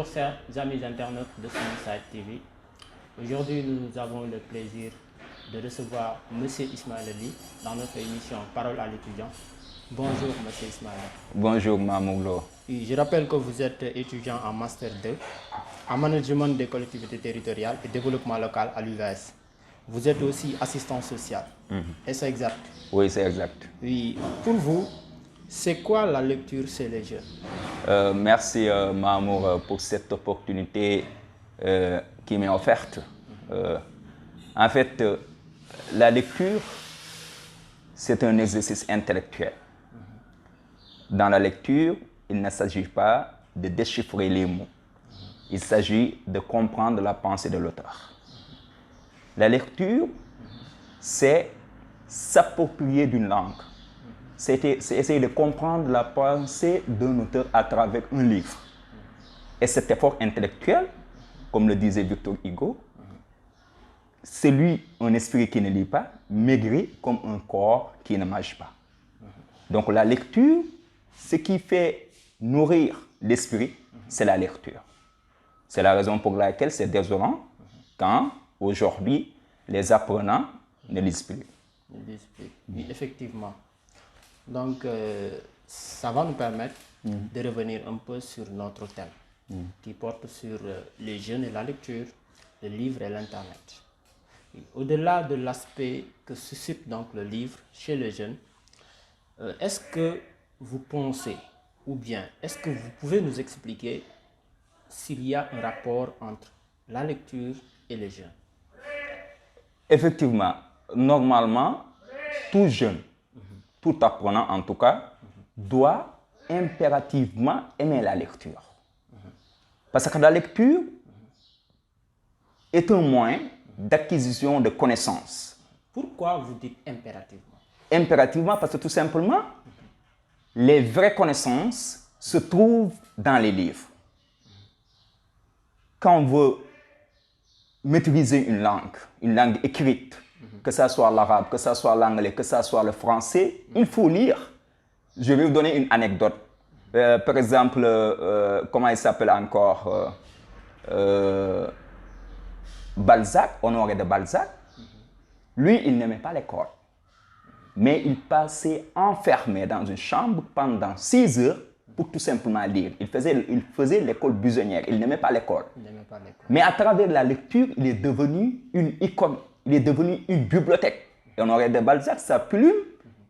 Bonjour chers amis internautes de Sunnyside TV. Aujourd'hui, nous avons le plaisir de recevoir M. Ismaël Ly dans notre émission Parole à l'étudiant. Bonjour M. Ismaël. Bonjour Mamouglo. Je rappelle que vous êtes étudiant en Master 2 en Management des collectivités territoriales et développement local à l'UVS. Vous êtes aussi assistant social. Est-ce exact? Oui, c'est exact. Oui. Pour vous, c'est quoi la lecture chez les jeunes? Merci Mamour pour cette opportunité qui m'est offerte. En fait, la lecture, c'est un exercice intellectuel. Dans la lecture, il ne s'agit pas de déchiffrer les mots. Il s'agit de comprendre la pensée de l'auteur. La lecture, c'est s'approprier d'une langue. C'est essayer de comprendre la pensée d'un auteur à travers un livre. Et cet effort intellectuel, comme le disait Victor Hugo, c'est lui un esprit qui ne lit pas, maigri comme un corps qui ne mange pas. Donc la lecture, ce qui fait nourrir l'esprit, c'est la lecture. C'est la raison pour laquelle c'est désolant quand, aujourd'hui, les apprenants ne lisent plus. Oui, effectivement. Donc, ça va nous permettre de revenir un peu sur notre thème qui porte sur les jeunes et la lecture, le livre et l'Internet. Au-delà de l'aspect que suscite donc le livre chez les jeunes, est-ce que vous pensez, ou bien est-ce que vous pouvez nous expliquer s'il y a un rapport entre la lecture et les jeunes? Effectivement, normalement, tout jeune, tout apprenant en tout cas, doit impérativement aimer la lecture. Parce que la lecture est un moyen d'acquisition de connaissances. Pourquoi vous dites impérativement? Impérativement parce que tout simplement, les vraies connaissances se trouvent dans les livres. Quand on veut maîtriser une langue écrite, que ce soit l'arabe, que ce soit l'anglais, que ce soit le français, il faut lire. Je vais vous donner une anecdote. Par exemple, comment il s'appelle encore Balzac, Honoré de Balzac. Lui, il n'aimait pas l'école. Mais il passait enfermé dans une chambre pendant 6 heures pour tout simplement lire. Il faisait l'école buissonnière. Il n'aimait pas l'école. Mais à travers la lecture, il est devenu une icône. Il est devenu une bibliothèque. Et Honoré de Balzac, sa plume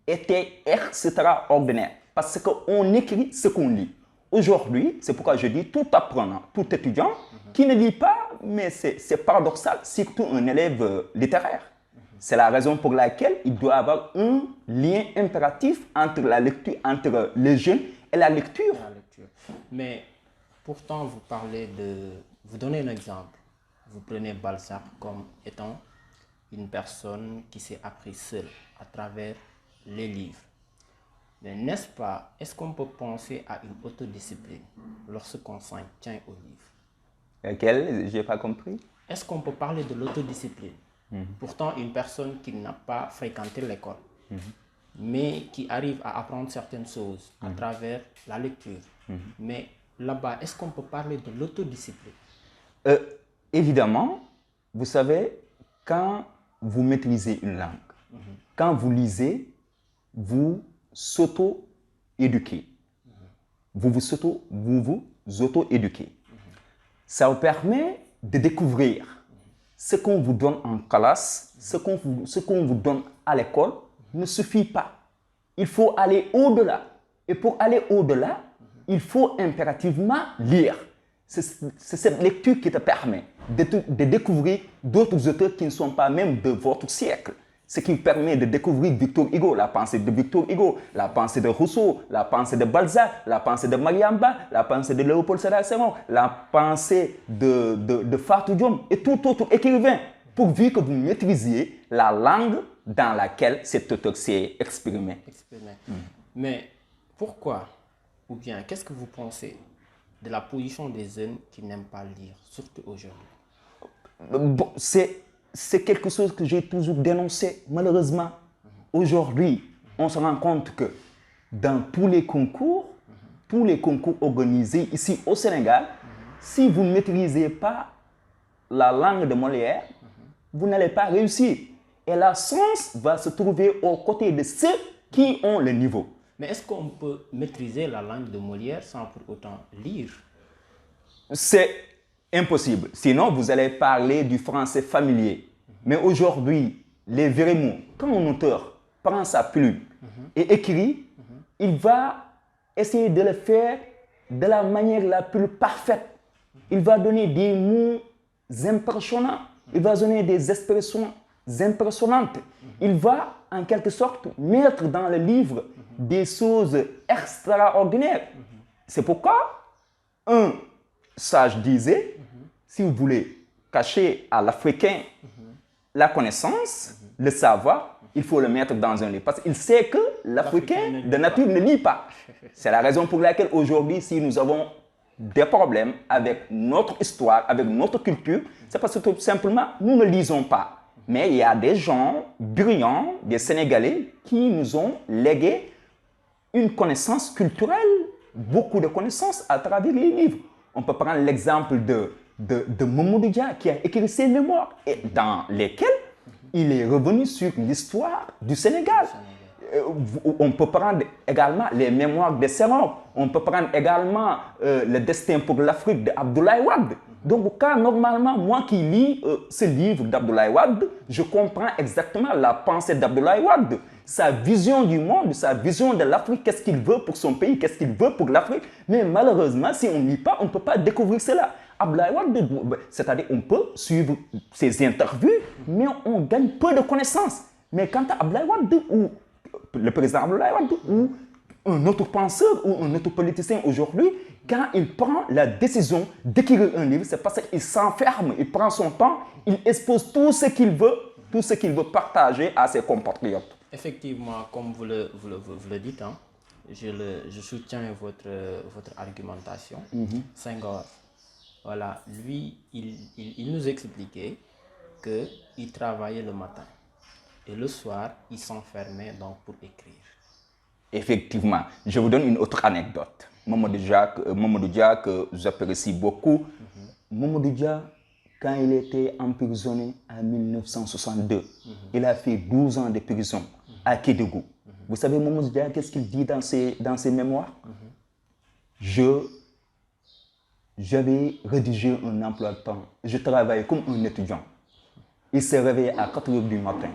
était extraordinaire. Parce qu'on écrit ce qu'on lit. Aujourd'hui, c'est pourquoi je dis tout apprenant, tout étudiant qui ne lit pas, mais c'est paradoxal, surtout un élève littéraire. C'est la raison pour laquelle il doit y avoir un lien impératif entre la lecture, entre les jeunes et la lecture. Mais pourtant, vous donnez un exemple. Vous prenez Balzac comme étant une personne qui s'est appris seule à travers les livres. Mais n'est-ce pas, est-ce qu'on peut penser à une autodiscipline lorsqu'on s'en tient au livre? Laquelle? Je n'ai pas compris. Est-ce qu'on peut parler de l'autodiscipline? Pourtant, une personne qui n'a pas fréquenté l'école, mais qui arrive à apprendre certaines choses à travers la lecture. Mais là-bas, est-ce qu'on peut parler de l'autodiscipline? Évidemment, vous savez, quand vous maîtrisez une langue, quand vous lisez, vous s'auto-éduquez. Vous vous auto-éduquez. Ça vous permet de découvrir ce qu'on vous donne en classe, ce qu'on vous donne à l'école ne suffit pas. Il faut aller au-delà. Et pour aller au-delà, il faut impérativement lire. C'est cette lecture qui te permet de découvrir d'autres auteurs qui ne sont pas même de votre siècle. Ce qui permet de découvrir Victor Hugo, la pensée de Victor Hugo, la pensée de Rousseau, la pensée de Balzac, la pensée de Mariamba, la pensée de Léopold Sédar Senghor, la pensée de Fatou Diom et tout autre écrivain, pourvu que vous maîtrisiez la langue dans laquelle cet auteur s'est exprimé. Mais pourquoi, ou bien qu'est-ce que vous pensez de la position des jeunes qui n'aiment pas lire, surtout aujourd'hui? Bon, c'est quelque chose que j'ai toujours dénoncé. Malheureusement, aujourd'hui, on se rend compte que dans tous les concours organisés ici au Sénégal, si vous ne maîtrisez pas la langue de Molière, vous n'allez pas réussir. Et la science va se trouver aux côtés de ceux qui ont le niveau. Mais est-ce qu'on peut maîtriser la langue de Molière sans pour autant lire? C'est impossible. Sinon, vous allez parler du français familier. Mais aujourd'hui, les vrais mots, quand un auteur prend sa plume et écrit, il va essayer de le faire de la manière la plus parfaite. Il va donner des mots impressionnants. Il va donner des expressions impressionnantes. Il va, en quelque sorte, mettre dans le livre des choses extraordinaires. C'est pourquoi un sage disait, si vous voulez cacher à l'Africain la connaissance, le savoir, il faut le mettre dans un livre. Parce qu'il sait que l'Africain de nature ne lit pas. C'est la raison pour laquelle aujourd'hui, si nous avons des problèmes avec notre histoire, avec notre culture, c'est parce que tout simplement, nous ne lisons pas. Mais il y a des gens brillants, des Sénégalais, qui nous ont légué une connaissance culturelle, beaucoup de connaissances à travers les livres. On peut prendre l'exemple de Mamadou Dia, qui a écrit ses mémoires, et dans lesquelles il est revenu sur l'histoire du Sénégal. On peut prendre également les mémoires de Senghor. On peut prendre également le destin pour l'Afrique d'Abdoulaye Wade. Donc, quand normalement, moi qui lis ce livre d'Abdoulaye Wade, je comprends exactement la pensée d'Abdoulaye Wade. Sa vision du monde, sa vision de l'Afrique, qu'est-ce qu'il veut pour son pays, qu'est-ce qu'il veut pour l'Afrique. Mais malheureusement, si on ne lit pas, on ne peut pas découvrir cela. Abdoulaye Wade, c'est-à-dire on peut suivre ses interviews, mais on gagne peu de connaissances. Mais quant à Abdoulaye Wade, ou le président Abdoulaye Wade, ou un autre penseur, ou un autre politicien aujourd'hui, quand il prend la décision d'écrire un livre, c'est parce qu'il s'enferme, il prend son temps, il expose tout ce qu'il veut partager à ses compatriotes. Effectivement, comme vous le dites, hein, je soutiens votre argumentation. Senghor, voilà, lui, il nous expliquait qu'il travaillait le matin et le soir, il s'enfermait donc pour écrire. Effectivement, je vous donne une autre anecdote. Mamadou Dia, que j'apprécie beaucoup. Mamadou Dia, quand il était emprisonné en 1962, il a fait 12 ans de prison à Kédougou. Vous savez, Mamadou Dia, qu'est-ce qu'il dit dans ses mémoires? J'avais rédigé un emploi de temps. Je travaillais comme un étudiant. Il se réveillait à 4 heures du matin.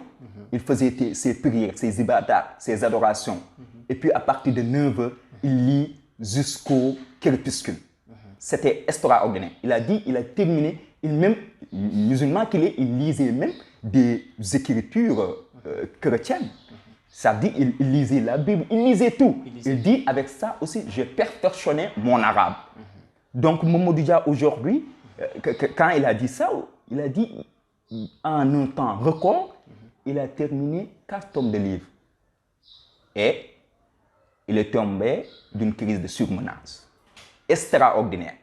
Il faisait ses prières, ses ibadats, ses adorations. Et puis à partir de 9 heures, il lit jusqu'au crépuscule. C'était extraordinaire. Il a dit, il a terminé, même musulman qu'il est, il lisait même des écritures chrétiennes. Ça dit, il lisait la Bible, il lisait tout. Il dit, avec ça aussi, j'ai perfectionné mon arabe. Donc, Mamadou Dia, aujourd'hui, quand il a dit ça, il a dit, en un temps record, il a terminé 4 tomes de livres. Et il est tombé d'une crise de surmenage extraordinaire.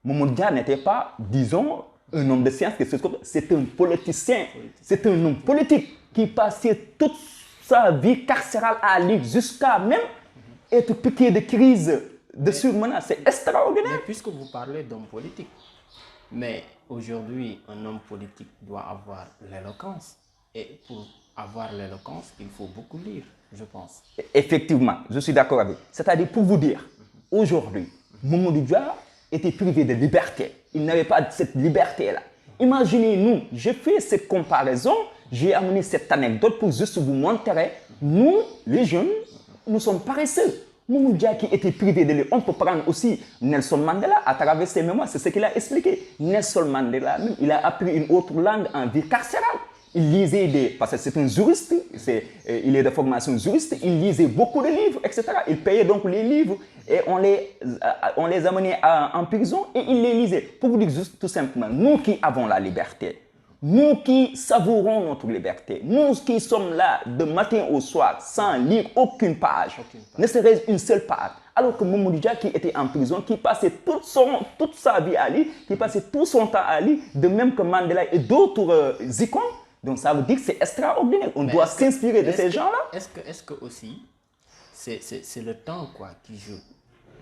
Mamadou Dia n'était pas, disons, un homme de science, c'est un politicien, c'est un homme politique qui passait toute sa vie carcérale à lire jusqu'à même être piqué de crise de surmenage. C'est extraordinaire. Mais puisque vous parlez d'homme politique, mais aujourd'hui, un homme politique doit avoir l'éloquence. Et pour avoir l'éloquence, il faut beaucoup lire, je pense. Effectivement, je suis d'accord avec vous. C'est-à-dire, pour vous dire, aujourd'hui, Mamadou Dia était privé de liberté. Il n'avait pas cette liberté-là. Imaginez-nous, j'ai fait cette comparaison, j'ai amené cette anecdote pour juste vous montrer, nous, les jeunes, nous sommes paresseux. Mamadou Dia qui était privé de lui. On peut prendre aussi Nelson Mandela à travers ses mémoires, c'est ce qu'il a expliqué. Nelson Mandela, même, il a appris une autre langue en vie carcérale. Il lisait parce que c'est un juriste, il est de formation juriste, il lisait beaucoup de livres, etc. Il payait donc les livres et on les amenait en prison et il les lisait. Pour vous dire juste tout simplement, nous qui avons la liberté, nous qui savourons notre liberté, nous qui sommes là de matin au soir sans lire aucune page, ne serait-ce une seule page, alors que Mamadou Dia qui était en prison, qui passait toute sa vie à lire, qui passait tout son temps à lire, de même que Mandela et d'autres icônes. Donc ça veut dire que c'est extraordinaire. On doit s'inspirer de ces gens-là. Est-ce que aussi, c'est le temps quoi, qui joue?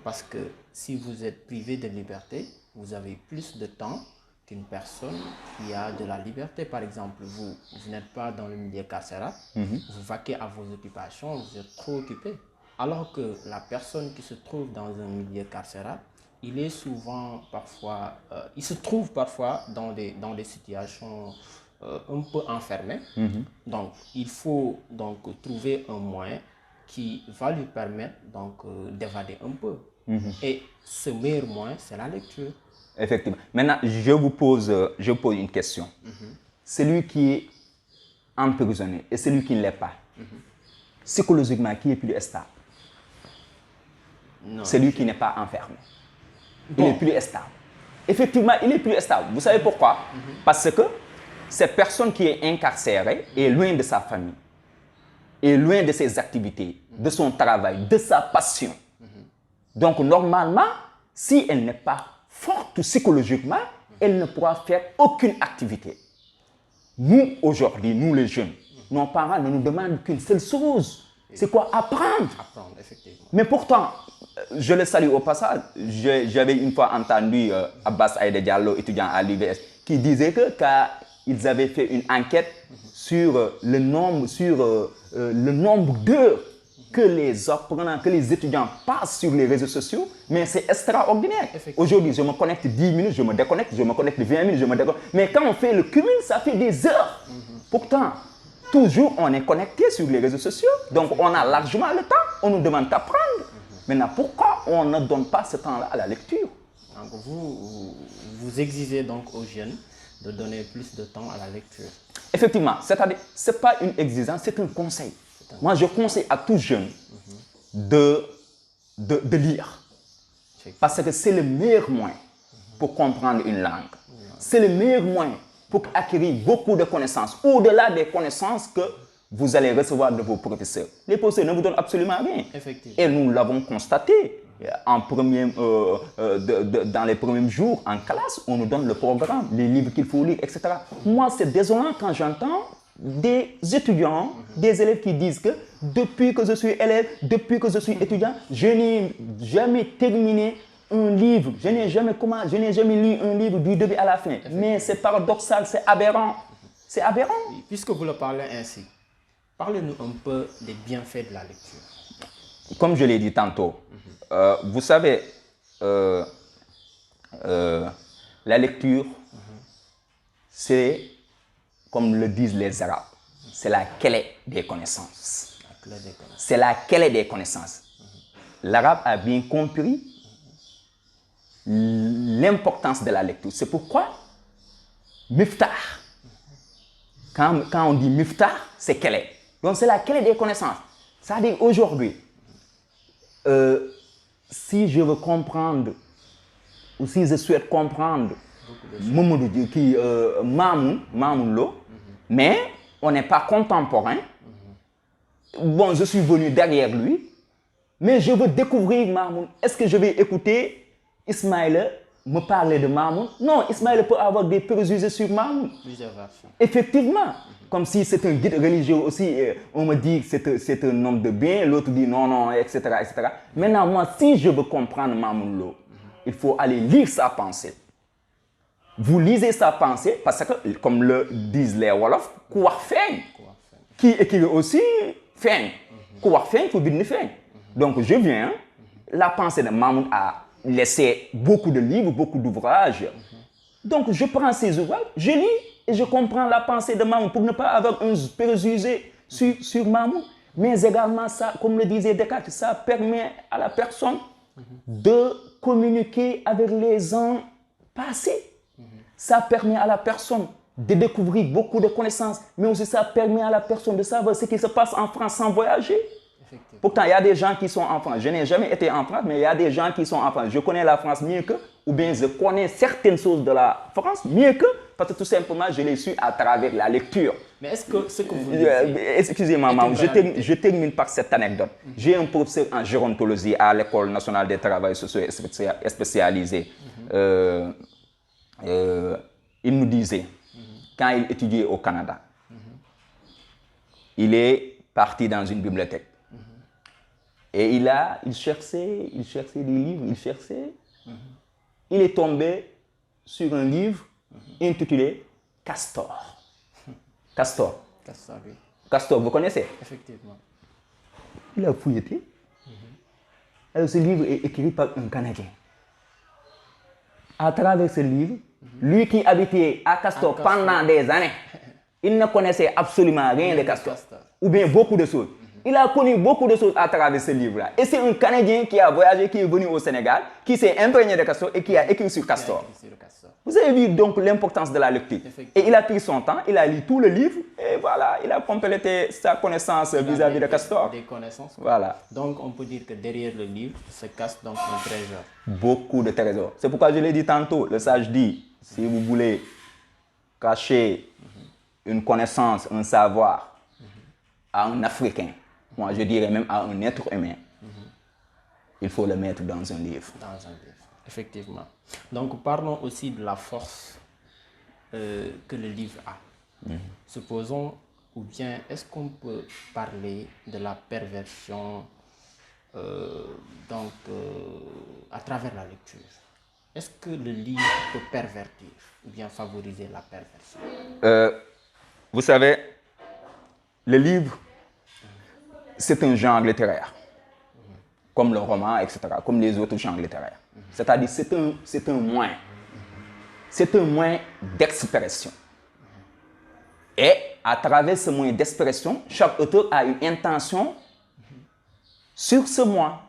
Parce que si vous êtes privé de liberté, vous avez plus de temps qu'une personne qui a de la liberté. Par exemple, vous n'êtes pas dans le milieu carcéral, vous vaquez à vos occupations, vous êtes trop occupé. Alors que la personne qui se trouve dans un milieu carcéral, il est souvent parfois, il se trouve parfois dans des situations un peu enfermées. Donc, il faut donc trouver un moyen qui va lui permettre donc d'évader un peu. Et ce meilleur moyen, c'est la lecture. Effectivement. Maintenant, je vous pose une question. Celui qui est emprisonné et celui qui ne l'est pas, psychologiquement, qui est plus stable? Non, celui qui n'est pas enfermé. Bon. Il est plus stable. Effectivement, il est plus stable. Vous savez pourquoi? Parce que cette personne qui est incarcérée est loin de sa famille, est loin de ses activités, de son travail, de sa passion. Donc, normalement, si elle n'est pas forte psychologiquement, elle ne pourra faire aucune activité. Nous, aujourd'hui, nous les jeunes, nos parents ne nous demandent qu'une seule chose. C'est quoi? Apprendre. Apprendre, effectivement. Mais pourtant, je le salue au passage, j'avais une fois entendu Abbas Aïda Diallo, étudiant à l'UVS, qui disait que quand ils avaient fait une enquête sur le nombre d'heures que les apprenants, que les étudiants passent sur les réseaux sociaux, mais c'est extraordinaire. Aujourd'hui, je me connecte 10 minutes, je me déconnecte, je me connecte 20 minutes, je me déconnecte. Mais quand on fait le cumul, ça fait des heures. Pourtant, toujours on est connecté sur les réseaux sociaux, donc on a largement le temps, on nous demande d'apprendre. Maintenant, pourquoi on ne donne pas ce temps-là à la lecture? Donc vous exigez donc aux jeunes de donner plus de temps à la lecture. Effectivement, c'est-à-dire, ce n'est pas une exigence, c'est un conseil. Moi, je conseille à tout jeune de lire. Parce que c'est le meilleur moyen pour comprendre une langue. C'est le meilleur moyen pour acquérir beaucoup de connaissances, au-delà des connaissances que vous allez recevoir de vos professeurs. Les professeurs ne vous donnent absolument rien. Et nous l'avons constaté dans les premiers jours en classe, on nous donne le programme, les livres qu'il faut lire, etc. Moi, c'est désolant quand j'entends des étudiants, des élèves qui disent que depuis que je suis élève, depuis que je suis étudiant, je n'ai jamais terminé un livre, je n'ai jamais lu un livre du début à la fin. Mais c'est paradoxal, c'est aberrant. C'est aberrant. Puisque vous le parlez ainsi, parlez-nous un peu des bienfaits de la lecture. Comme je l'ai dit tantôt, vous savez, la lecture, c'est, comme le disent les Arabes, c'est la clé des connaissances. C'est la clé des connaissances. L'Arabe a bien compris l'importance de la lecture. C'est pourquoi Miftah, quand on dit Miftah, c'est clé. Donc c'est la clé des connaissances. C'est-à-dire aujourd'hui, si je veux comprendre, ou si je souhaite comprendre Mamoun Lo, mais on n'est pas contemporain, bon, je suis venu derrière lui, mais je veux découvrir Mamoun. Est-ce que je vais écouter Ismaël me parler de Mamoun? Non, Ismaël peut avoir des préjugés sur Mamoun. Plusieurs versions. Effectivement. Comme si c'est un guide religieux aussi, on me dit que c'est un homme de bien, l'autre dit non, etc., etc. Maintenant, moi, si je veux comprendre Mamoun Lo, il faut aller lire sa pensée. Vous lisez sa pensée parce que, comme le disent les Wolofs, qui écrit aussi Feng. Donc, je viens, la pensée de Mamoun a laissé beaucoup de livres, beaucoup d'ouvrages. Donc, je prends ces ouvrages, je lis et je comprends la pensée de Mamoun pour ne pas avoir un préjugé sur Mamoun. Mais également, ça, comme le disait Descartes, ça permet à la personne de communiquer avec les gens passés. Ça permet à la personne de découvrir beaucoup de connaissances, mais aussi ça permet à la personne de savoir ce qui se passe en France sans voyager. Pourtant, il y a des gens qui sont en France. Je n'ai jamais été en France, mais il y a des gens qui sont en France. Je connais la France mieux qu'eux, ou bien je connais certaines choses de la France mieux qu'eux, parce que tout simplement, je l'ai su à travers la lecture. Mais est-ce que ce que vous dites... Excusez-moi, je termine par cette anecdote. J'ai un professeur en gérontologie à l'École nationale des travaux sociaux spécialisés. Il nous disait, quand il étudiait au Canada, il est parti dans une bibliothèque. Et il cherchait des livres, il est tombé sur un livre intitulé Castor. Castor. Castor, oui. Castor, vous connaissez? Effectivement. Il a fouillé. Alors, ce livre est écrit par un Canadien. À travers ce livre, lui qui habitait à Castor pendant des années, il ne connaissait absolument rien de Castor. Ou bien beaucoup de choses. Il a connu beaucoup de choses à travers ce livre-là. Et c'est un Canadien qui a voyagé, qui est venu au Sénégal, qui s'est imprégné de Castor et qui a écrit sur Castor. Vous avez vu donc l'importance de la lecture. Et il a pris son temps, il a lu tout le livre et voilà, il a complété sa connaissance vis-à-vis de Castor. Des connaissances. Voilà. Donc on peut dire que derrière le livre se cache donc un trésor. Beaucoup de trésors. C'est pourquoi je l'ai dit tantôt, le sage dit, si vous voulez cacher une connaissance, un savoir à un Africain, moi je dirais même à un être humain, il faut le mettre dans un livre. Dans un livre, effectivement. Donc parlons aussi de la force que le livre a. Supposons, ou bien est-ce qu'on peut parler de la perversion à travers la lecture? Est-ce que le livre peut pervertir ou bien favoriser la perversion? Vous savez, le livre, c'est un genre littéraire, comme le roman, etc., comme les autres genres littéraires. C'est-à-dire, c'est un moyen. C'est un moyen d'expression. Et à travers ce moyen d'expression, chaque auteur a une intention sur ce moyen.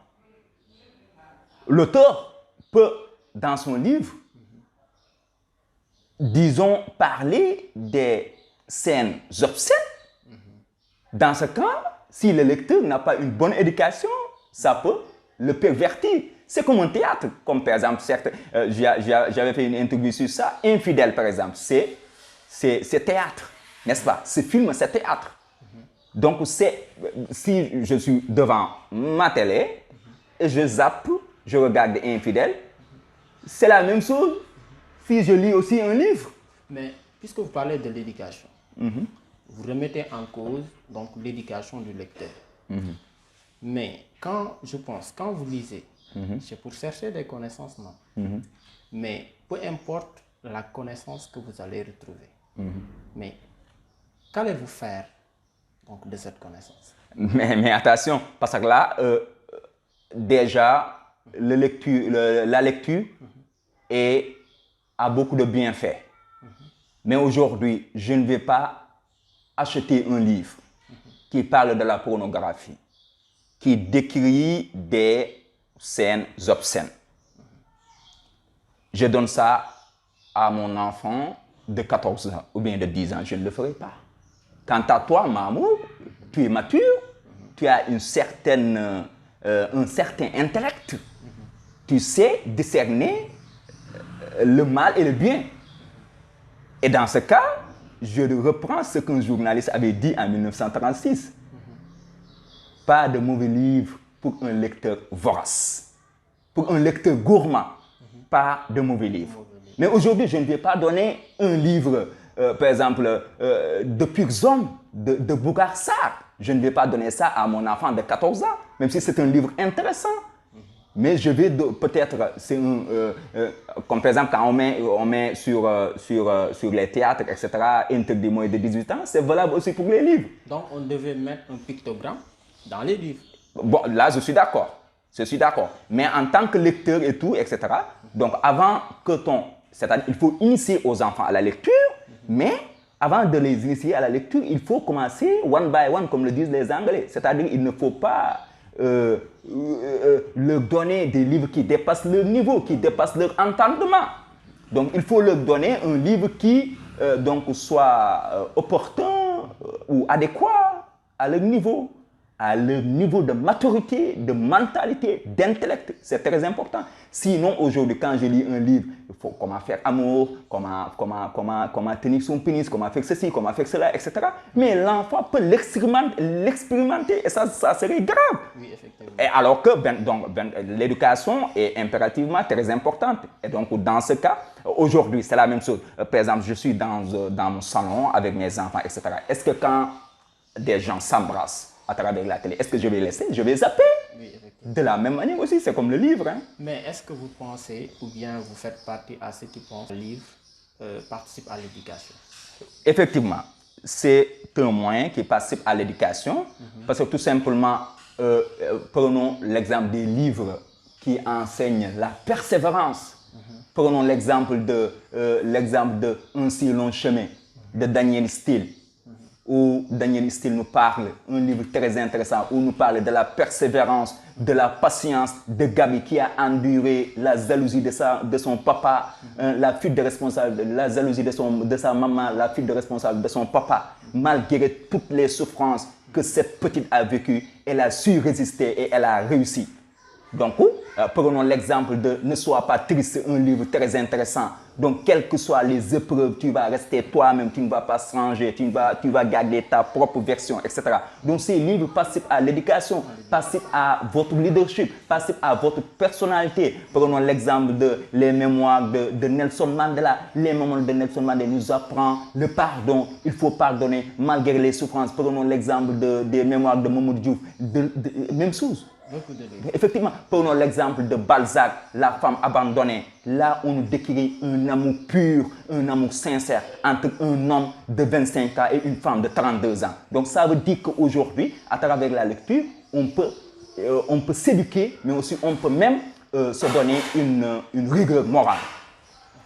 L'auteur peut, dans son livre, disons, parler des scènes obscènes. Dans ce cas, si le lecteur n'a pas une bonne éducation, ça peut le pervertir. C'est comme un théâtre, comme par exemple, j'avais fait une interview sur ça, Infidèle par exemple, c'est théâtre, n'est-ce pas? Ce film, c'est théâtre. Donc, si je suis devant ma télé, et je zappe, je regarde Infidèle, c'est la même chose si je lis aussi un livre. Mais puisque vous parlez de l'éducation, vous remettez en cause donc l'éducation du lecteur. Mais quand vous lisez, c'est pour chercher des connaissances, non. Mais peu importe la connaissance que vous allez retrouver. Mais qu'allez-vous faire donc, de cette connaissance? Mais attention, parce que là, déjà, la lecture a beaucoup de bienfaits. Mais aujourd'hui, je ne vais pas acheter un livre qui parle de la pornographie, qui décrit des scènes obscènes. Je donne ça à mon enfant de 14 ans ou bien de 10 ans, je ne le ferai pas. Quant à toi, Mahmoud, tu es mature, tu as un certain intellect, tu sais discerner le mal et le bien. Et dans ce cas, je reprends ce qu'un journaliste avait dit en 1936. Pas de mauvais livre pour un lecteur vorace. Pour un lecteur gourmand, pas de mauvais livre. Mais aujourd'hui, je ne vais pas donner un livre, par exemple, de purs hommes, de Boukhar Sarr. Je ne vais pas donner ça à mon enfant de 14 ans, même si c'est un livre intéressant. Mais je vais peut-être, comme par exemple quand on met sur les théâtres, etc., interdit moins de 18 ans, c'est valable aussi pour les livres. Donc on devait mettre un pictogramme dans les livres. Bon, là je suis d'accord. Mais en tant que lecteur et tout, etc., donc avant que c'est-à-dire il faut initier aux enfants à la lecture, mais avant de les initier à la lecture, il faut commencer one by one, comme le disent les Anglais. C'est-à-dire il ne faut pas leur donner des livres qui dépassent leur niveau, qui dépassent leur entendement. Donc, il faut leur donner un livre qui donc soit opportun ou adéquat à leur niveau de maturité, de mentalité, d'intellect. C'est très important. Sinon, aujourd'hui, quand je lis un livre, il faut comment faire amour, comment tenir son pénis, comment faire ceci, comment faire cela, etc. Mais l'enfant peut l'expérimenter et ça serait grave. Oui, effectivement. Et alors que l'éducation est impérativement très importante. Et donc, dans ce cas, aujourd'hui, c'est la même chose. Par exemple, je suis dans mon salon avec mes enfants, etc. Est-ce que quand des gens s'embrassent à travers la télé, est-ce que je vais laisser? Je vais zapper. Oui, effectivement. De la même manière aussi, c'est comme le livre. Hein. Mais est-ce que vous pensez, ou bien vous faites partie à ceux qui pensent que le livre participe à l'éducation? Effectivement, c'est un moyen qui participe à l'éducation, parce que tout simplement, prenons l'exemple des livres qui enseignent la persévérance. Prenons l'exemple de Un si long chemin de Daniel Steele, où Daniel Steele nous parle, un livre très intéressant, où nous parle de la persévérance, de la patience de Gabi qui a enduré la jalousie de son papa, la fuite de responsable, la jalousie de sa maman, la fuite de responsable de son papa. Malgré toutes les souffrances que cette petite a vécues, elle a su résister et elle a réussi. Donc, prenons l'exemple de Ne sois pas triste, un livre très intéressant. Donc, quelles que soient les épreuves, tu vas rester toi-même, tu ne vas pas changer, tu vas garder ta propre version, etc. Donc, ces livres participent à l'éducation, participent à votre leadership, participent à votre personnalité. Prenons l'exemple les mémoires de Nelson Mandela. Les mémoires de Nelson Mandela nous apprend le pardon. Il faut pardonner malgré les souffrances. Prenons l'exemple des mémoires de Mamadou Diouf. Même chose. Effectivement, prenons l'exemple de Balzac, La femme abandonnée. Là, on nous décrit un amour pur, un amour sincère entre un homme de 25 ans et une femme de 32 ans. Donc, ça veut dire qu'aujourd'hui, à travers la lecture, on peut s'éduquer, mais aussi on peut même se donner une rigueur morale.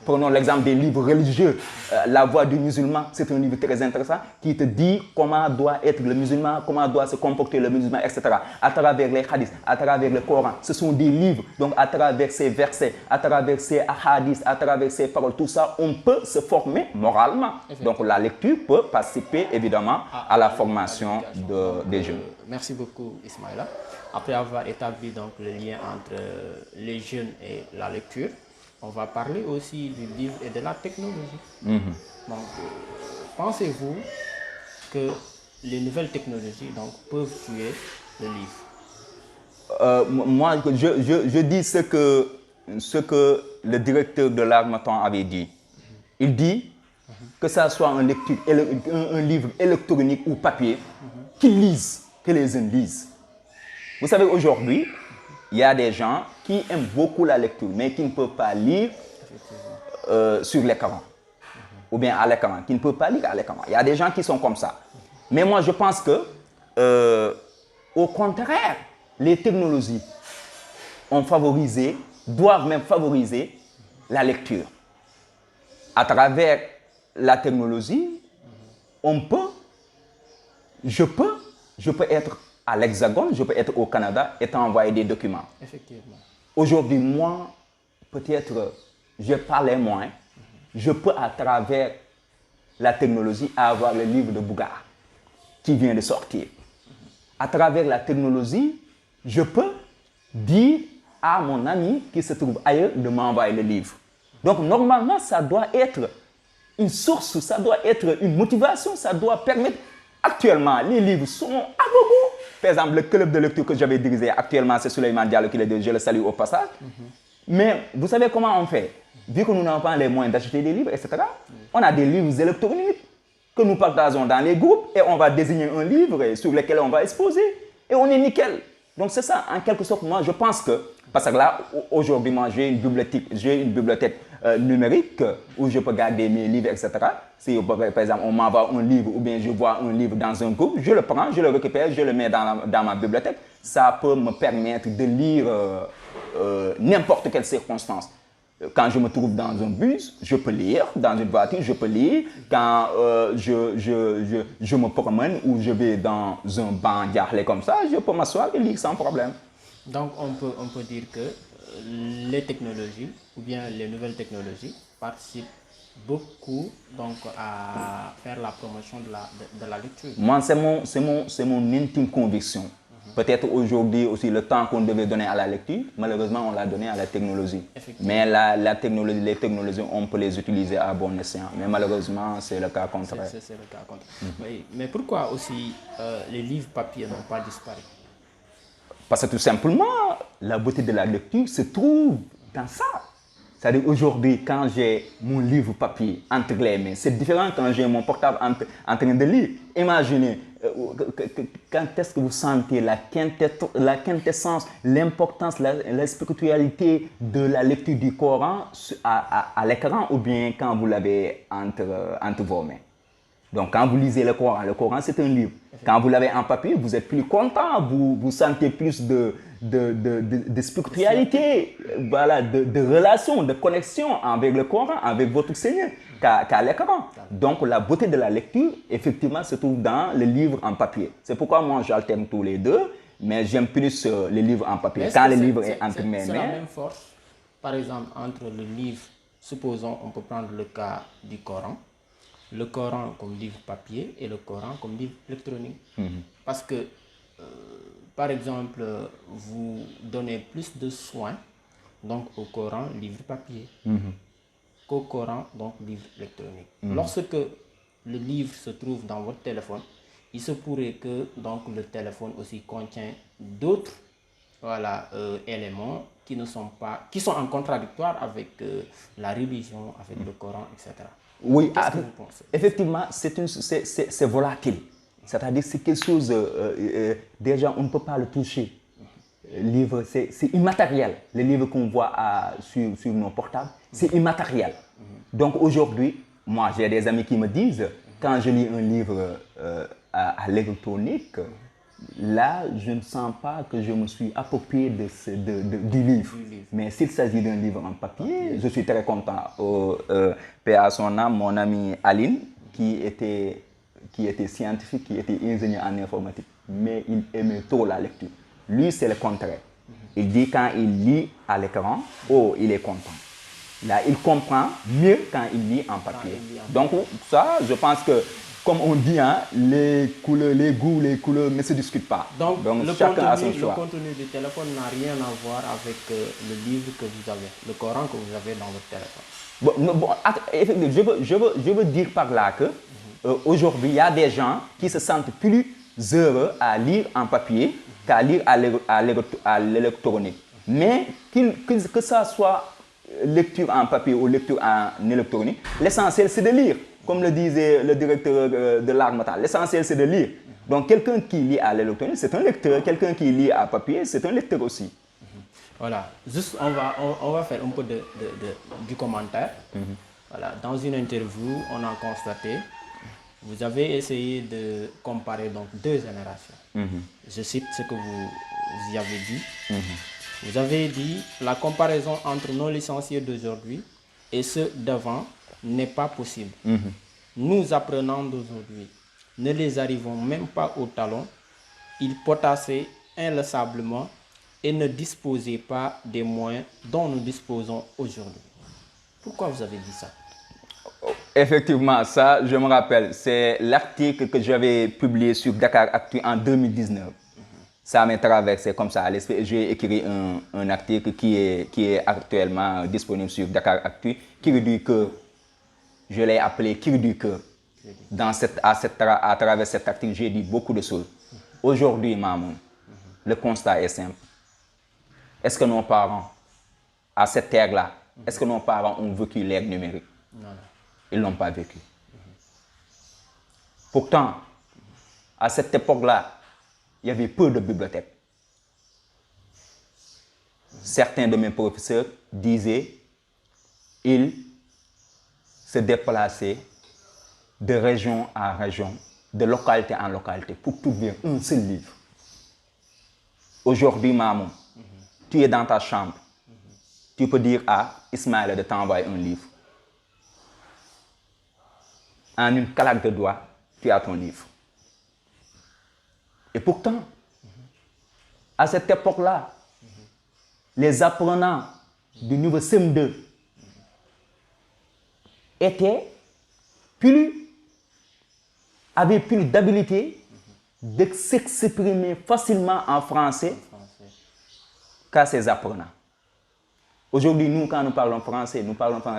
Prenons l'exemple des livres religieux. La voix du musulman, c'est un livre très intéressant qui te dit comment doit être le musulman, comment doit se comporter le musulman, etc. À travers les hadiths, à travers le Coran, ce sont des livres. Donc, à travers ces versets, à travers ces hadiths, à travers ces paroles, tout ça, on peut se former moralement. Donc, la lecture peut participer évidemment à la formation des jeunes. Merci beaucoup, Ismaïla. Après avoir établi donc le lien entre les jeunes et la lecture, on va parler aussi du livre et de la technologie. Donc, pensez-vous que les nouvelles technologies donc, peuvent tuer le livre? Moi, je dis ce que le directeur de l'Harmattan avait dit. Il dit que ça soit un livre électronique ou papier, qu'ils lisent, que les jeunes lisent. Vous savez, aujourd'hui, il y a des gens qui aiment beaucoup la lecture, mais qui ne peuvent pas lire sur l'écran, ou bien à l'écran, qui ne peuvent pas lire à l'écran. Il y a des gens qui sont comme ça. Mais moi, je pense que, au contraire, les technologies doivent même favoriser la lecture. À travers la technologie, je peux être à l'Hexagone, je peux être au Canada et t'envoyer des documents. Effectivement. Aujourd'hui, moi, peut-être, je parlais moins. Je peux, à travers la technologie, avoir le livre de Bougar qui vient de sortir. À travers la technologie, je peux dire à mon ami qui se trouve ailleurs de m'envoyer le livre. Donc, normalement, ça doit être une source, ça doit être une motivation, ça doit permettre. Actuellement, les livres sont à gogo. Par exemple, le club de lecture que j'avais dirigé actuellement, c'est Souleymane Diallo qui le dit, je le salue au passage. Mais vous savez comment on fait? Vu que nous n'avons pas les moyens d'acheter des livres, etc., on a des livres électroniques que nous partageons dans les groupes et on va désigner un livre sur lequel on va exposer et on est nickel. Donc c'est ça, en quelque sorte, moi je pense que, parce que là, aujourd'hui, moi j'ai une bibliothèque numérique où je peux garder mes livres, etc. Si par exemple on m'envoie un livre ou bien je vois un livre dans un groupe, je le prends, je le récupère, je le mets dans ma bibliothèque. Ça peut me permettre de lire n'importe quelle circonstance. Quand je me trouve dans un bus, je peux lire. Dans une voiture, je peux lire. Quand je me promène ou je vais dans un banc garlé comme ça, je peux m'asseoir et lire sans problème. Donc, on peut dire que les technologies, ou bien les nouvelles technologies, participent beaucoup donc, à faire la promotion de la lecture. Moi, c'est mon intime conviction. Peut-être aujourd'hui aussi le temps qu'on devait donner à la lecture, malheureusement on l'a donné à la technologie. Mais les technologies, on peut les utiliser à bon escient. Mais malheureusement, c'est le cas contraire. C'est le cas contraire. Mais pourquoi aussi les livres papier n'ont pas disparu? Parce que tout simplement, la beauté de la lecture se trouve dans ça. C'est-à-dire aujourd'hui, quand j'ai mon livre papier entre les mains, c'est différent quand j'ai mon portable en train de lire. Imaginez, quand est-ce que vous sentez la quintessence, l'importance, la spiritualité de la lecture du Coran à l'écran ou bien quand vous l'avez entre vos mains. Donc, quand vous lisez le Coran, c'est un livre. Quand vous l'avez en papier, vous êtes plus content, vous sentez plus de spiritualité, voilà, de relation, de connexion avec le Coran, avec votre Seigneur, qu'à l'écran. Donc, la beauté de la lecture, effectivement, se trouve dans le livre en papier. C'est pourquoi moi, j'alterne tous les deux, mais j'aime plus le livre en papier. Quand le livre est entre mes mains. C'est la même force, par exemple, entre le livre, supposons, on peut prendre le cas du Coran. Le Coran comme livre papier et le Coran comme livre électronique. Parce que, par exemple, vous donnez plus de soins donc, au Coran, livre papier, qu'au Coran, donc livre électronique. Lorsque le livre se trouve dans votre téléphone, il se pourrait que donc, le téléphone aussi contient d'autres voilà, éléments qui sont en contradictoire avec la religion, avec le Coran, etc. Oui, effectivement, c'est volatile. C'est-à-dire que c'est quelque chose, déjà, on ne peut pas le toucher. Le livre, c'est immatériel. Le livre qu'on voit sur nos portables, c'est immatériel. Donc aujourd'hui, moi, j'ai des amis qui me disent, quand je lis un livre à l'électronique, là, je ne sens pas que je me suis approprié du livre. Mais s'il s'agit d'un livre en papier, je suis très content. Paix à son âme, mon ami Aline, qui était scientifique, qui était ingénieur en informatique, mais il aimait trop la lecture. Lui, c'est le contraire. Il dit quand il lit à l'écran, oh, il est content. Là, il comprend mieux quand il lit en papier. Donc, ça, je pense que comme on dit, hein, les couleurs, les goûts, les couleurs ne se discutent pas. Donc chacun a son choix. Le contenu du téléphone n'a rien à voir avec le livre que vous avez, le Coran que vous avez dans votre téléphone. Je veux dire par là que aujourd'hui, il y a des gens qui se sentent plus heureux à lire en papier qu'à lire à l'électronique. Mais que ça soit lecture en papier ou lecture en électronique, l'essentiel c'est de lire. Comme le disait le directeur de l'Armatan, l'essentiel c'est de lire. Donc quelqu'un qui lit à l'électronique, c'est un lecteur. Quelqu'un qui lit à papier, c'est un lecteur aussi. Voilà, juste on va faire un peu du commentaire. Voilà, dans une interview, on a constaté, vous avez essayé de comparer donc deux générations. Je cite ce que vous y avez dit. Vous avez dit, la comparaison entre nos licenciés d'aujourd'hui et ceux d'avant n'est pas possible. Nous apprenants d'aujourd'hui ne les arrivons même pas au talon. Ils potassaient inlassablement et ne disposaient pas des moyens dont nous disposons aujourd'hui. Pourquoi vous avez dit ça? Effectivement, ça, je me rappelle, c'est l'article que j'avais publié sur Dakar Actu en 2019. Ça m'est traversé comme ça. J'ai écrit un article qui est actuellement disponible sur Dakar Actu, Cri du cœur. Je l'ai appelé Cri du cœur. À travers cet article, j'ai dit beaucoup de choses. Aujourd'hui, Mamoun, le constat est simple. Est-ce que nos parents, à cette ère-là, est-ce que nos parents ont vécu l'ère numérique? Non. Ils ne l'ont pas vécu. Pourtant, à cette époque-là, il y avait peu de bibliothèques. Certains de mes professeurs disaient ils se déplaçaient de région en région, de localité en localité pour trouver un seul livre. Aujourd'hui, Mamoun, tu es dans ta chambre. Tu peux dire à Ismaël de t'envoyer un livre. En une claque de doigts, tu as ton livre. Et pourtant, à cette époque-là, les apprenants du niveau CM2 avaient plus d'habilité de s'exprimer facilement en français qu'à ces apprenants. Aujourd'hui, nous, quand nous parlons français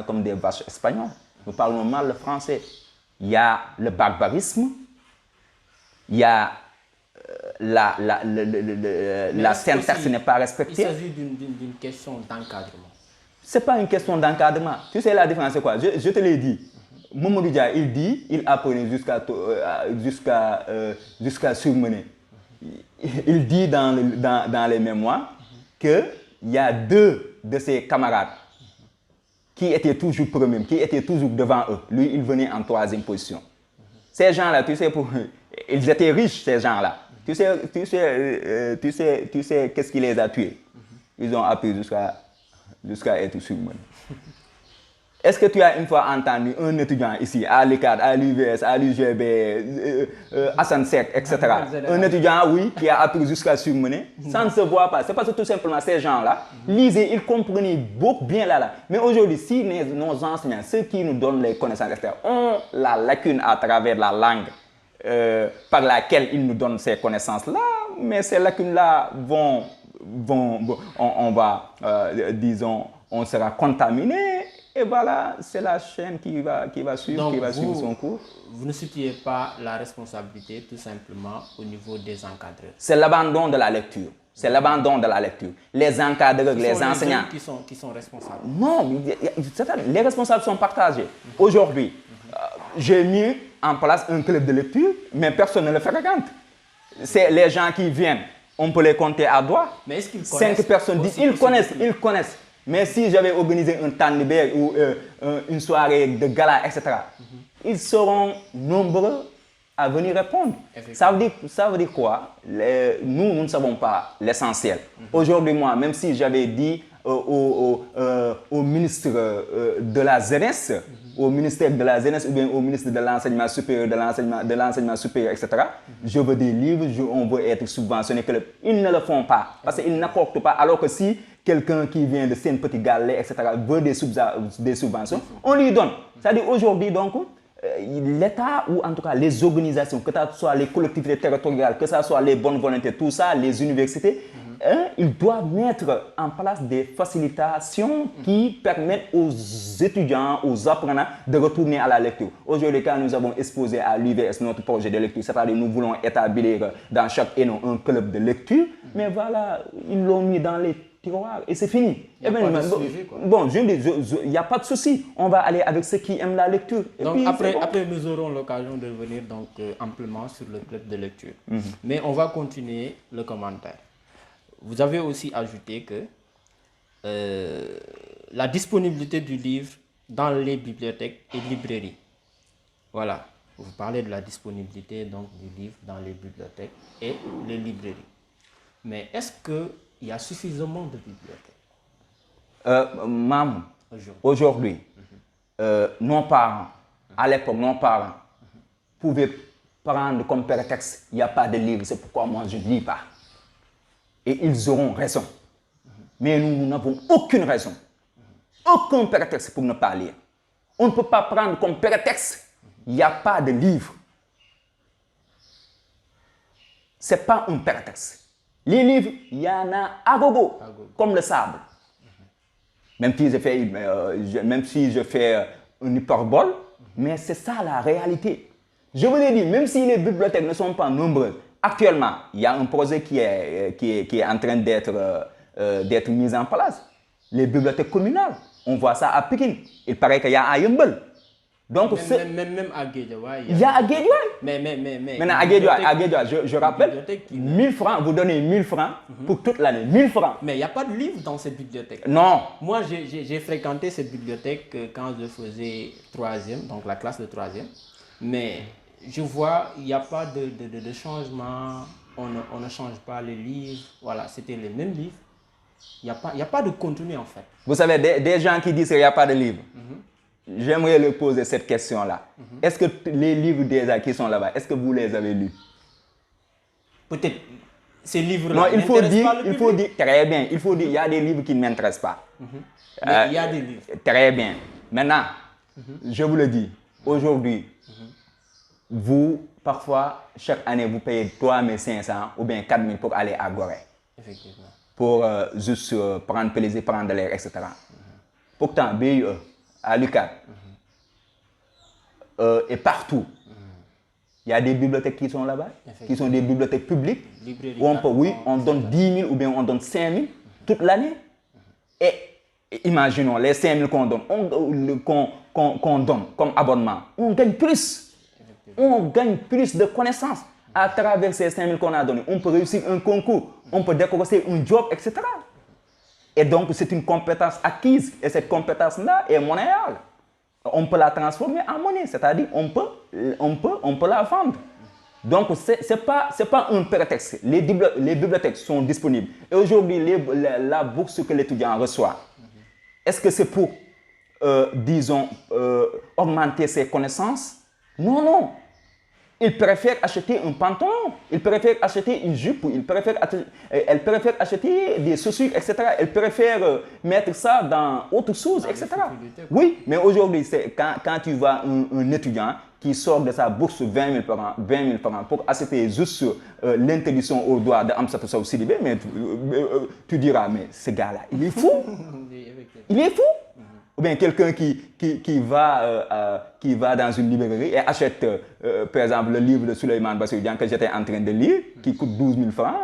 comme des vaches espagnoles. Nous parlons mal le français. Il y a le barbarisme, il y a la syntaxe n'est pas respectée. Il s'agit d'une question d'encadrement. c'est pas une question d'encadrement. Tu sais la différence c'est quoi? Je te l'ai dit. Mamadou Dia, il apprenait jusqu'à surmener. Il dit dans les mémoires qu'il y a 2 de ses camarades qui étaient toujours premiers, qui étaient toujours devant eux. Lui, il venait en 3e position. Ces gens-là, tu sais, ils étaient riches, ces gens-là. Tu sais, qu'est-ce qui les a tués? Ils ont appris jusqu'à être surmenés. Est-ce que tu as une fois entendu un étudiant ici, à l'ICAD, à l'UVS, à l'UGB, à Sansec, etc. Un étudiant, oui, qui a appris jusqu'à surmener, ça ne se voit pas. C'est parce que tout simplement ces gens-là, lisaient, ils comprenaient beaucoup bien là. Mais aujourd'hui, si nos enseignants, ceux qui nous donnent les connaissances, etc., ont la lacune à travers la langue par laquelle ils nous donnent ces connaissances-là, mais ces lacunes-là disons, on sera contaminé. Et voilà, c'est la chaîne qui va suivre, suivre son cours. Vous ne situez pas la responsabilité tout simplement au niveau des encadreurs. C'est l'abandon de la lecture. C'est l'abandon de la lecture. Les encadreurs, les enseignants. Qui sont responsables. Non, les responsables sont partagés. Aujourd'hui, j'ai mis en place un club de lecture, mais personne ne le fréquente. C'est les gens qui viennent, on peut les compter à doigts. Mais est-ce qu'ils connaissent? 5 personnes disent, ils connaissent. Mais si j'avais organisé un tanniber ou une soirée de gala, etc., ils seront nombreux à venir répondre. Ça veut dire quoi? Nous ne savons pas l'essentiel. Aujourd'hui, moi, même si j'avais dit au ministre de la jeunesse, au ministère de la jeunesse ou bien au ministre de l'enseignement supérieur, de l'enseignement supérieur, etc., je veux des livres, on veut être subventionné. Ils ne le font pas parce qu'ils n'accordent pas. Alors que si quelqu'un qui vient de Seine-Petit-Galais, etc., veut des subventions, on lui donne. C'est-à-dire aujourd'hui, donc, l'État ou en tout cas les organisations, que ce soit les collectivités territoriales, que ce soit les bonnes volontés, tout ça, les universités, ils doivent mettre en place des facilitations qui permettent aux étudiants, aux apprenants de retourner à la lecture. Aujourd'hui, quand nous avons exposé à l'UVS notre projet de lecture, c'est-à-dire nous voulons établir dans chaque ENO un club de lecture, mais voilà, ils l'ont mis dans les tiroirs et c'est fini. Il n'y a pas de souci. On va aller avec ceux qui aiment la lecture. Et donc puis, après, nous aurons l'occasion de revenir donc, amplement sur le club de lecture. Mais on va continuer le commentaire. Vous avez aussi ajouté que la disponibilité du livre dans les bibliothèques et librairies. Voilà, vous parlez de la disponibilité donc, du livre dans les bibliothèques et les librairies. Mais est-ce qu'il y a suffisamment de bibliothèques? Maman, aujourd'hui, nos parents, à l'époque, nos parents pouvaient prendre comme prétexte, il n'y a pas de livre, c'est pourquoi moi je ne lis pas. Et ils auront raison. Mais nous n'avons aucune raison, aucun prétexte pour ne pas lire. On ne peut pas prendre comme prétexte, il n'y a pas de livre. Ce n'est pas un prétexte. Les livres, il y en a à gogo, comme le sable. Même si je fais une hyperbole, mais c'est ça la réalité. Je vous l'ai dit, même si les bibliothèques ne sont pas nombreuses, actuellement, il y a un projet qui est en train d'être mis en place. Les bibliothèques communales, on voit ça à Pékin. Il paraît qu'il y a à Yembel. Donc, même à Guédiawaye. Il y a à Guédiawaye. Mais maintenant, à Guédiawaye, je rappelle, 1000 francs, vous donnez 1000 francs pour toute l'année. 1000 francs. Mais il n'y a pas de livre dans cette bibliothèque. Non. Moi, j'ai fréquenté cette bibliothèque quand je faisais 3e, donc la classe de 3e. Mais je vois, il n'y a pas de changement. On ne change pas les livres. Voilà, c'était les mêmes livres. Il n'y a pas de contenu en fait. Vous savez, des gens qui disent qu'il n'y a pas de livre. J'aimerais leur poser cette question-là. Est-ce que les livres déjà qui sont là-bas, est-ce que vous les avez lus? Peut-être ces livres-là. Non, il faut dire, très bien, il faut dire, il y a des livres qui ne m'intéressent pas. Mais il y a des livres. Très bien. Maintenant, je vous le dis, aujourd'hui, vous, parfois, chaque année, vous payez 3 500 ou bien 4 000 pour aller à Gorée. Effectivement. Pour juste prendre plaisir, prendre l'air, etc. Pourtant, BUE, à l'UQAD, et partout, il y a des bibliothèques qui sont là-bas, qui sont des bibliothèques publiques, où on donne 10 000 ou bien on donne 5 000 toute l'année. Et imaginons les 5 000 qu'on donne, qu'on donne comme abonnement, on gagne plus. On gagne plus de connaissances à travers ces 5 000 qu'on a donnés. On peut réussir un concours, on peut décrocher un job, etc. Et donc, c'est une compétence acquise. Et cette compétence-là est monnayable. On peut la transformer en monnaie, c'est-à-dire on peut la vendre. Donc, ce n'est pas un prétexte. Les bibliothèques sont disponibles. Et aujourd'hui, la bourse que l'étudiant reçoit, est-ce que c'est pour, disons, augmenter ses connaissances? Non, non. Il préfère acheter un pantalon, il préfère acheter une jupe, elle préfère acheter des chaussures, etc. Elle préfère mettre ça dans autre chose, etc. Oui, mais aujourd'hui, quand tu vois un étudiant qui sort de sa bourse 20 000 francs pour acheter juste l'interdiction au droit d'Amsatou Sow Sidibé, mais tu diras, mais ce gars-là, il est fou. Il est fou. Ou bien quelqu'un qui va dans une librairie et achète, par exemple, le livre de Souleymane Bassoudian que j'étais en train de lire, qui coûte 12 000 francs,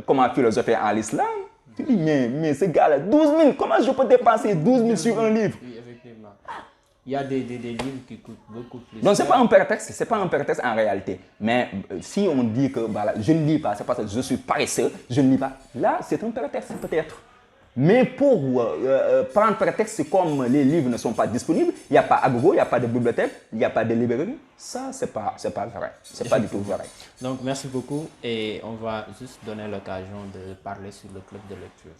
comment philosopher en l'islam. Tu dis, mais ce gars-là, 12 000, comment je peux dépenser 12 000 sur un livre? Oui, effectivement. Il y a des livres qui coûtent beaucoup plus. Donc, ce n'est pas un prétexte en réalité. Mais si on dit que voilà, je ne lis pas, c'est parce que je suis paresseux, je ne lis pas, là, c'est un prétexte peut-être. Mais pour prendre prétexte comme les livres ne sont pas disponibles, il n'y a pas Agogo, il n'y a pas de bibliothèque, il n'y a pas de librairie, ça, c'est pas vrai. C'est pas du tout vrai. Donc, merci beaucoup. Et on va juste donner l'occasion de parler sur le club de lecture.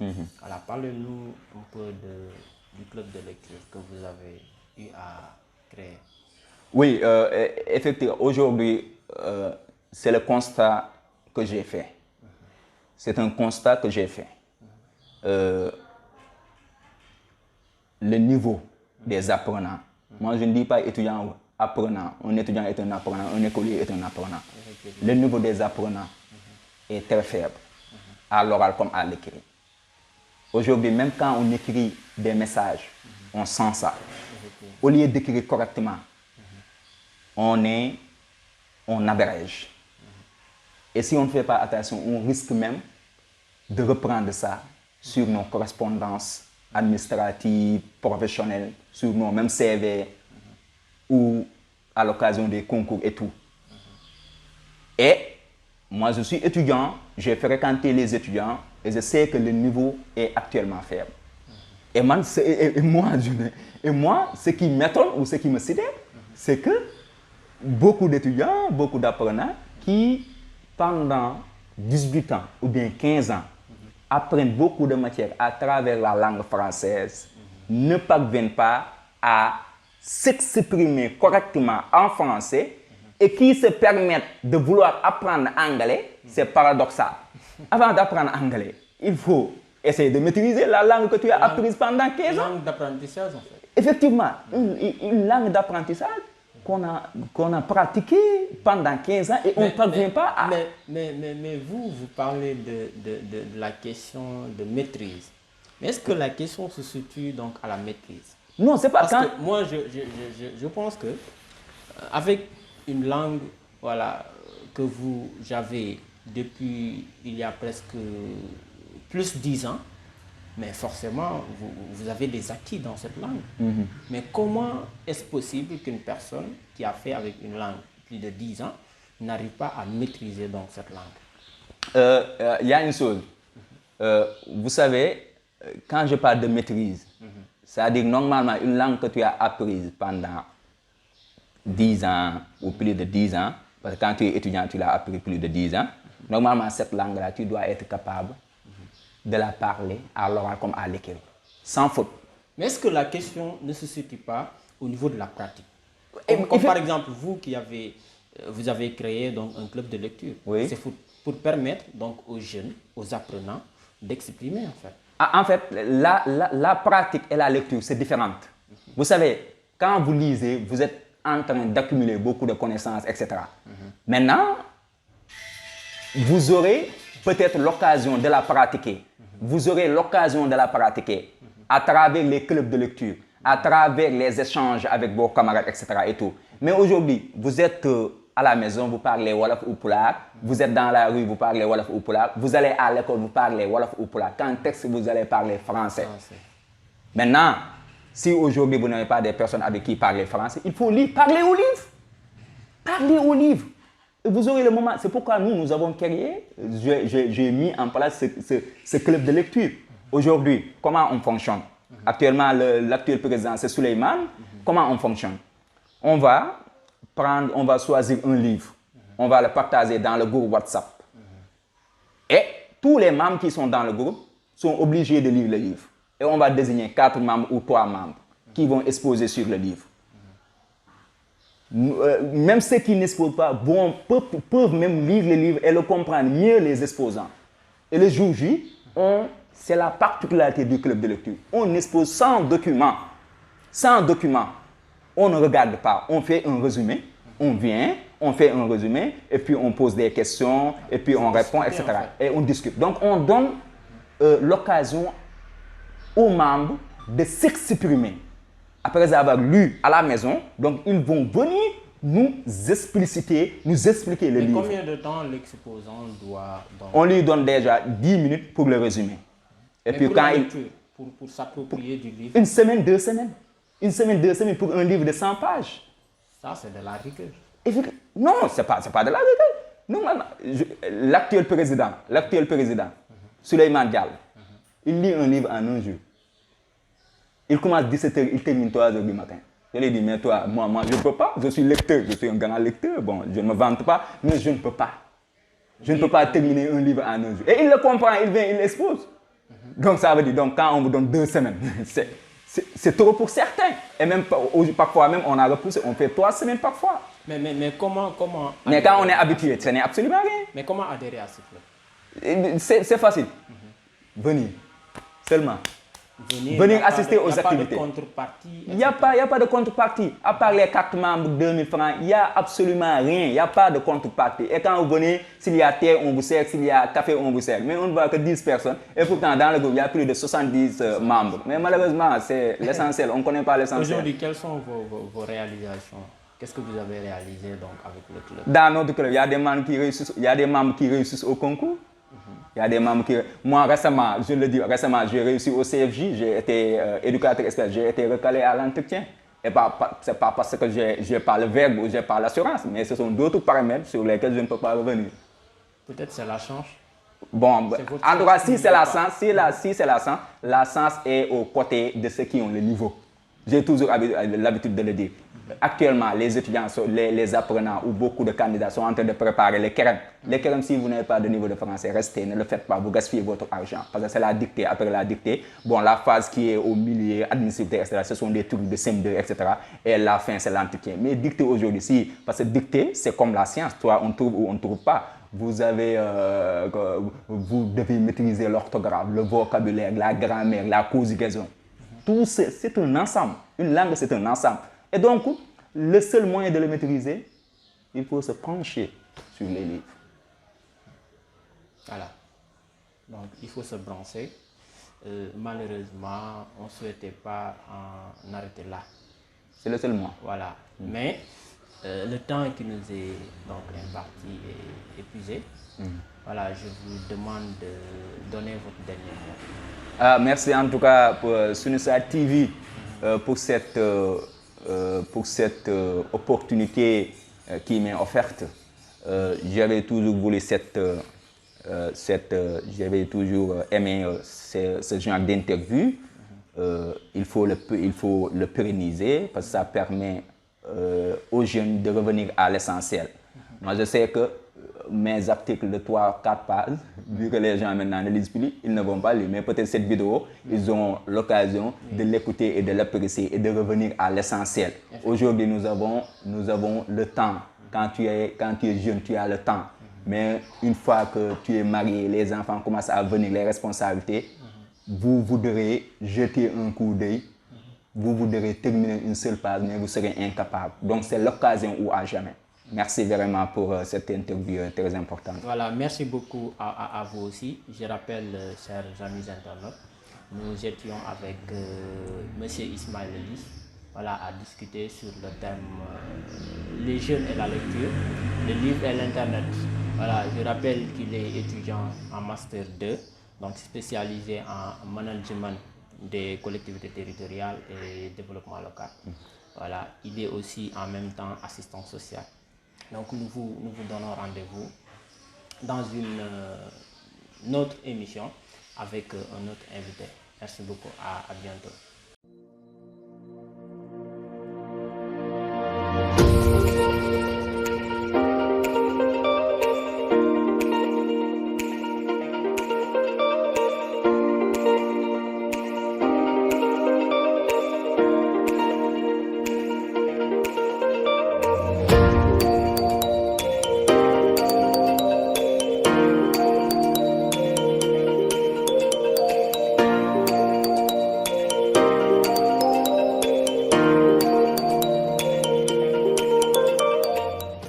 Alors, parlez-nous un peu du club de lecture que vous avez eu à créer. Oui, effectivement, aujourd'hui, c'est le constat que j'ai fait. C'est un constat que j'ai fait. Le niveau des apprenants. Moi, je ne dis pas étudiant ou apprenant. Un étudiant est un apprenant, un écolier est un apprenant. Le niveau des apprenants est très faible, à l'oral comme à l'écrit. Aujourd'hui, même quand on écrit des messages, on sent ça. Au lieu d'écrire correctement, on abrège. Et si on ne fait pas attention, on risque même de reprendre ça sur nos correspondances administratives, professionnelles, sur nos mêmes CV ou à l'occasion des concours et tout. Et moi, je suis étudiant, j'ai fréquenté les étudiants et je sais que le niveau est actuellement faible. Et moi, ce qui m'étonne ou ce qui me sidère, c'est que beaucoup d'étudiants, beaucoup d'apprenants qui, pendant 18 ans ou bien 15 ans, apprennent beaucoup de matières à travers la langue française, ne parviennent pas à s'exprimer correctement en français et qui se permettent de vouloir apprendre anglais, c'est paradoxal. Avant d'apprendre anglais, il faut essayer de maîtriser la langue que tu as apprise pendant 15 ans. Une langue d'apprentissage, en fait. Effectivement, une langue d'apprentissage qu'on a pratiqué pendant 15 ans et on ne parvient pas à... Mais vous parlez de la question de maîtrise. Mais est-ce que la question se situe donc à la maîtrise? Non, c'est pas Parce que moi, je pense que avec une langue voilà, que vous avez depuis il y a presque plus de 10 ans, mais forcément, vous avez des acquis dans cette langue. Mais comment est-ce possible qu'une personne qui a fait avec une langue plus de 10 ans n'arrive pas à maîtriser donc cette langue? Il y a une chose. Vous savez, quand je parle de maîtrise, c'est-à-dire normalement une langue que tu as apprise pendant 10 ans ou plus de 10 ans, parce que quand tu es étudiant, tu l'as appris plus de 10 ans, normalement cette langue-là, tu dois être capable de la parler à l'oral comme à l'écrit, sans faute. Mais est-ce que la question ne se situe pas au niveau de la pratique? Comme par exemple, vous avez créé donc un club de lecture. Oui. C'est pour permettre donc aux jeunes, aux apprenants, d'exprimer en fait. En fait, la pratique et la lecture, c'est différent. Vous savez, quand vous lisez, vous êtes en train d'accumuler beaucoup de connaissances, etc. Maintenant, vous aurez peut-être l'occasion de la pratiquer. Vous aurez l'occasion de la pratiquer à travers les clubs de lecture, à travers les échanges avec vos camarades, etc. et tout. Mais aujourd'hui, vous êtes à la maison, vous parlez Wolof ou Pulaar. Vous êtes dans la rue, vous parlez Wolof ou Pulaar. Vous allez à l'école, vous parlez Wolof ou Pulaar. Quand texte, vous allez parler français. Maintenant, si aujourd'hui vous n'avez pas des personnes avec qui parler français, il faut lire, parler au livre. Parlez au livre. Et vous aurez le moment. C'est pourquoi nous avons créé, j'ai mis en place ce club de lecture. Aujourd'hui, comment on fonctionne? Actuellement, l'actuel président, c'est Souleymane. Comment on fonctionne? On va choisir un livre. On va le partager dans le groupe WhatsApp. Et tous les membres qui sont dans le groupe sont obligés de lire le livre. Et on va désigner 4 membres ou 3 membres qui vont exposer sur le livre. Même ceux qui n'exposent pas peuvent même lire le livre et le comprendre mieux les exposants. Et le jour J, c'est la particularité du club de lecture. On expose sans document. Sans document. On ne regarde pas. On fait un résumé. On vient, on fait un résumé, et puis on pose des questions, et puis on répond, etc. Et on discute. Donc, on donne l'occasion aux membres de s'exprimer. Après avoir lu à la maison, donc ils vont venir nous expliquer le livre. Combien de temps l'exposant doit... On lui donne déjà 10 minutes pour le résumer. Et puis pour quand pour s'approprier du livre? Une semaine, 2 semaines. Une semaine, 2 semaines pour un livre de 100 pages. Ça, c'est de la rigueur. Non, ce n'est pas de la rigueur. L'actuel président, Souleymane Diallo, il lit un livre en un jour. Il commence 17h, il termine 3h du matin. Je lui ai dit, mais toi, moi, je ne peux pas. Je suis lecteur, je suis un grand lecteur. Bon, je ne me vante pas, mais je ne peux pas. Je ne peux pas terminer un livre en un jour. Et il le comprend, il vient, il l'expose. Donc, ça veut dire, donc, quand on vous donne 2 semaines, c'est trop pour certains. Et même parfois, même, on a repoussé, on fait 3 semaines parfois. Mais comment Mais quand on est habitué, ce n'est absolument rien. Mais comment adhérer à ce club? C'est facile. Venir. Seulement. Venir assister aux activités. Il n'y a pas de contrepartie. À part les 4 membres, 2000 francs, il n'y a absolument rien. Il n'y a pas de contrepartie. Et quand vous venez, s'il y a thé, on vous sert. S'il y a café, on vous sert. Mais on ne voit que 10 personnes. Et pourtant, dans le groupe, il y a plus de 70 membres. Mais malheureusement, c'est l'essentiel. On ne connaît pas l'essentiel. Aujourd'hui, quelles sont vos réalisations? Qu'est-ce que vous avez réalisé donc avec le club? Dans notre club, il y a des membres qui réussissent au concours. Il y a des membres qui... Moi, récemment, je le dis, j'ai réussi au CFJ, j'ai été éducateur expert, j'ai été recalé à l'entretien. Et ce n'est pas parce que je n'ai pas le verbe ou je n'ai pas l'assurance, mais ce sont d'autres paramètres sur lesquels je ne peux pas revenir. Peut-être c'est la chance. Bon, en tout cas, si c'est la chance, la chance est aux côtés de ceux qui ont le niveau. J'ai toujours l'habitude de le dire. Actuellement, les étudiants, les apprenants ou beaucoup de candidats sont en train de préparer les kérem. Les kérem, si vous n'avez pas de niveau de français, restez, ne le faites pas, vous gaspillez votre argent. Parce que c'est la dictée, après la dictée. Bon, la phase qui est au milieu, administratif, etc., ce sont des trucs de CM2, etc. Et la fin, c'est l'entretien. Mais dictée aujourd'hui, si, parce que dictée, c'est comme la science, toi, on trouve ou on ne trouve pas. Vous devez maîtriser l'orthographe, le vocabulaire, la grammaire, la conjugaison. Tout c'est un ensemble. Une langue, c'est un ensemble. Et donc, le seul moyen de le maîtriser, il faut se pencher sur les livres. Voilà. Donc, il faut se brancher. Malheureusement, on ne souhaitait pas en arrêter là. C'est le seul moyen. Voilà. Mais le temps qui nous est donc imparti est épuisé. Voilà, je vous demande de donner votre dernier mot. Merci en tout cas pour Sunisa TV pour cette opportunité qui m'est offerte. J'avais toujours voulu j'avais toujours aimé ce genre d'interview. Il faut le pérenniser parce que ça permet aux jeunes de revenir à l'essentiel. Moi, je sais que mes articles de 3-4 pages, vu que les gens maintenant ne lisent plus, ils ne vont pas lire. Mais peut-être cette vidéo, ils auront l'occasion de l'écouter et de l'apprécier et de revenir à l'essentiel. Aujourd'hui, nous avons le temps. Quand tu es jeune, tu as le temps. Mais une fois que tu es marié, les enfants commencent à venir, les responsabilités, vous voudrez jeter un coup d'œil, vous voudrez terminer une seule page, mais vous serez incapable. Donc c'est l'occasion ou à jamais. Merci vraiment pour cette interview très importante. Voilà, merci beaucoup à vous aussi. Je rappelle, chers amis internautes, nous étions avec M. Ismaël Elis, voilà, à discuter sur le thème les jeunes et la lecture, le livre et l'Internet. Voilà, je rappelle qu'il est étudiant en Master 2, donc spécialisé en management des collectivités territoriales et développement local. Voilà, il est aussi en même temps assistant social. Donc nous vous donnons rendez-vous dans une autre émission avec un autre invité. Merci beaucoup, à bientôt.